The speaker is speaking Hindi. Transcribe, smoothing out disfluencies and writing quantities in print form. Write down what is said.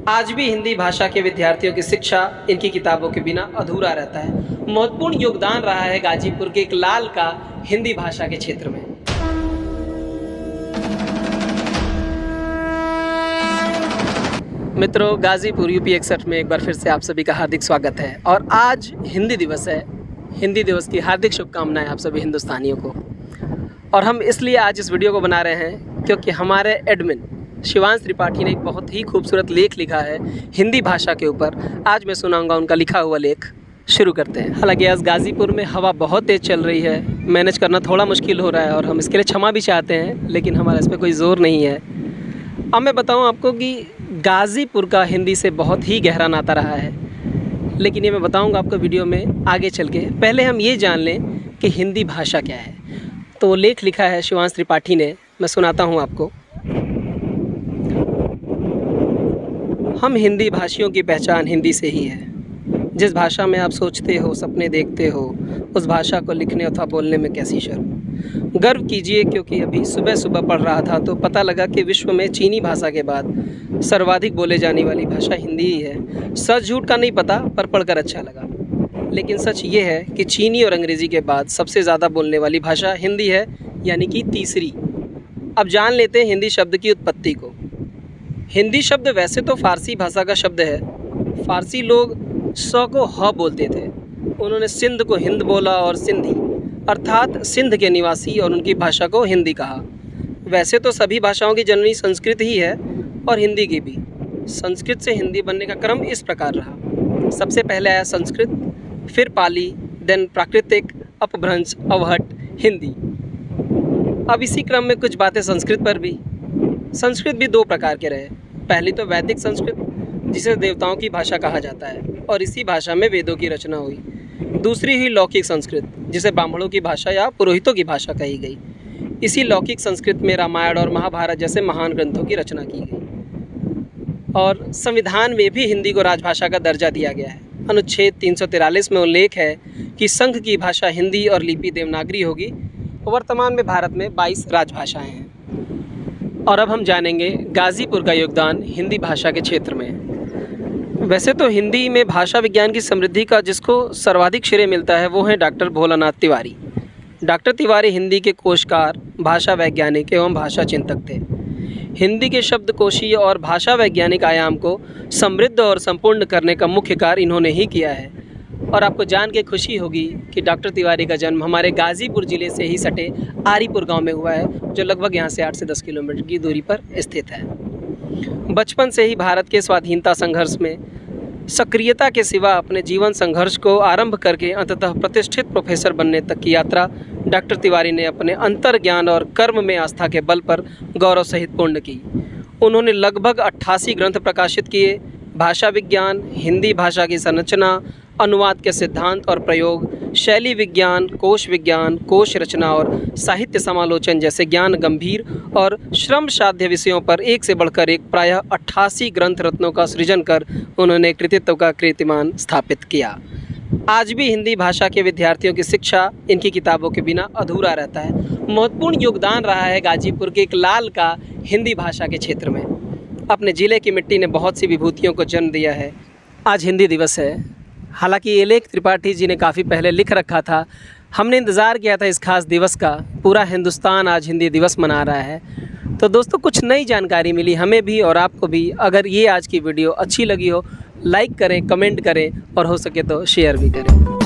आज भी हिंदी भाषा के विद्यार्थियों की शिक्षा इनकी किताबों के बिना अधूरा रहता है। महत्वपूर्ण योगदान रहा है गाजीपुर के एक लाल का हिंदी भाषा के क्षेत्र में। मित्रों, गाजीपुर यूपी 61 में एक बार फिर से आप सभी का हार्दिक स्वागत है। और आज हिंदी दिवस है। हिंदी दिवस की हार्दिक शुभकामनाएं आप सभी हिंदुस्तानियों को। और हम इसलिए आज इस वीडियो को बना रहे हैं क्योंकि हमारे एडमिन शिवांश त्रिपाठी ने एक बहुत ही खूबसूरत लेख लिखा है हिंदी भाषा के ऊपर। आज मैं सुनाऊंगा उनका लिखा हुआ लेख। शुरू करते हैं। हालांकि आज गाजीपुर में हवा बहुत तेज़ चल रही है, मैनेज करना थोड़ा मुश्किल हो रहा है और हम इसके लिए क्षमा भी चाहते हैं, लेकिन हमारा इस पर कोई ज़ोर नहीं है। अब मैं बताऊं आपको कि गाजीपुर का हिंदी से बहुत ही गहरा नाता रहा है, लेकिन ये मैं बताऊंगा आपको वीडियो में आगे चल के। पहले हम ये जान लें कि हिंदी भाषा क्या है। तो लेख लिखा है शिवांश त्रिपाठी ने, मैं सुनाता हूं आपको। हम हिंदी भाषियों की पहचान हिंदी से ही है। जिस भाषा में आप सोचते हो, सपने देखते हो, उस भाषा को लिखने अथवा बोलने में कैसी शर्म। गर्व कीजिए, क्योंकि अभी सुबह सुबह पढ़ रहा था तो पता लगा कि विश्व में चीनी भाषा के बाद सर्वाधिक बोले जाने वाली भाषा हिंदी ही है। सच झूठ का नहीं पता, पर पढ़कर अच्छा लगा। लेकिन सच ये है कि चीनी और अंग्रेज़ी के बाद सबसे ज़्यादा बोलने वाली भाषा हिंदी है, यानी कि तीसरी। अब जान लेते हैं हिंदी शब्द की उत्पत्ति को। हिंदी शब्द वैसे तो फ़ारसी भाषा का शब्द है। फ़ारसी लोग स को ह बोलते थे। उन्होंने सिंध को हिंद बोला और सिंधी अर्थात सिंध के निवासी और उनकी भाषा को हिंदी कहा। वैसे तो सभी भाषाओं की जननी संस्कृत ही है और हिंदी की भी। संस्कृत से हिंदी बनने का क्रम इस प्रकार रहा। सबसे पहले आया संस्कृत, फिर पाली, देन प्राकृतिक, अपभ्रंश, अवहट, हिंदी। अब इसी क्रम में कुछ बातें संस्कृत पर भी। संस्कृत भी दो प्रकार के रहे। पहली तो वैदिक संस्कृत, जिसे देवताओं की भाषा कहा जाता है और इसी भाषा में वेदों की रचना हुई। दूसरी हुई लौकिक संस्कृत, जिसे ब्राह्मणों की भाषा या पुरोहितों की भाषा कही गई। इसी लौकिक संस्कृत में रामायण और महाभारत जैसे महान ग्रंथों की रचना की गई। और संविधान में भी हिंदी को राजभाषा का दर्जा दिया गया है। अनुच्छेद 343 में उल्लेख है कि संघ की भाषा हिंदी और लिपि देवनागरी होगी। वर्तमान में भारत में 22 राजभाषाएं हैं। और अब हम जानेंगे गाजीपुर का योगदान हिंदी भाषा के क्षेत्र में। वैसे तो हिंदी में भाषा विज्ञान की समृद्धि का जिसको सर्वाधिक श्रेय मिलता है वो है डॉक्टर भोलानाथ तिवारी। डॉक्टर तिवारी हिंदी के कोशकार, भाषा वैज्ञानिक एवं भाषा चिंतक थे। हिंदी के शब्दकोशीय और भाषा वैज्ञानिक आयाम को समृद्ध और संपूर्ण करने का मुख्य कार्य इन्होंने ही किया है। और आपको जान के खुशी होगी कि डॉक्टर तिवारी का जन्म हमारे गाजीपुर ज़िले से ही सटे आरीपुर गांव में हुआ है, जो लगभग यहाँ से 8 से 10 किलोमीटर की दूरी पर स्थित है। बचपन से ही भारत के स्वाधीनता संघर्ष में सक्रियता के सिवा अपने जीवन संघर्ष को आरंभ करके अंततः प्रतिष्ठित प्रोफेसर बनने तक की यात्रा डॉक्टर तिवारी ने अपने अंतर्ज्ञान और कर्म में आस्था के बल पर गौरव सहित पूर्ण की। उन्होंने लगभग 88 ग्रंथ प्रकाशित किए। भाषा विज्ञान, हिंदी भाषा की संरचना, अनुवाद के सिद्धांत और प्रयोग, शैली विज्ञान, कोश रचना और साहित्य समालोचन जैसे ज्ञान गंभीर और श्रम साध्य विषयों पर एक से बढ़कर एक प्रायः 88 ग्रंथ रत्नों का सृजन कर उन्होंने कृतित्व का कीर्तिमान स्थापित किया। आज भी हिंदी भाषा के विद्यार्थियों की शिक्षा इनकी किताबों के बिना अधूरा रहता है। महत्वपूर्ण योगदान रहा है गाजीपुर के एक लाल का हिंदी भाषा के क्षेत्र में। अपने ज़िले की मिट्टी ने बहुत सी विभूतियों को जन्म दिया है। आज हिंदी दिवस है। हालांकि ये लेख त्रिपाठी जी ने काफ़ी पहले लिख रखा था। हमने इंतज़ार किया था इस खास दिवस का। पूरा हिंदुस्तान आज हिंदी दिवस मना रहा है। तो दोस्तों, कुछ नई जानकारी मिली हमें भी और आपको भी। अगर ये आज की वीडियो अच्छी लगी हो, लाइक करें, कमेंट करें और हो सके तो शेयर भी करें।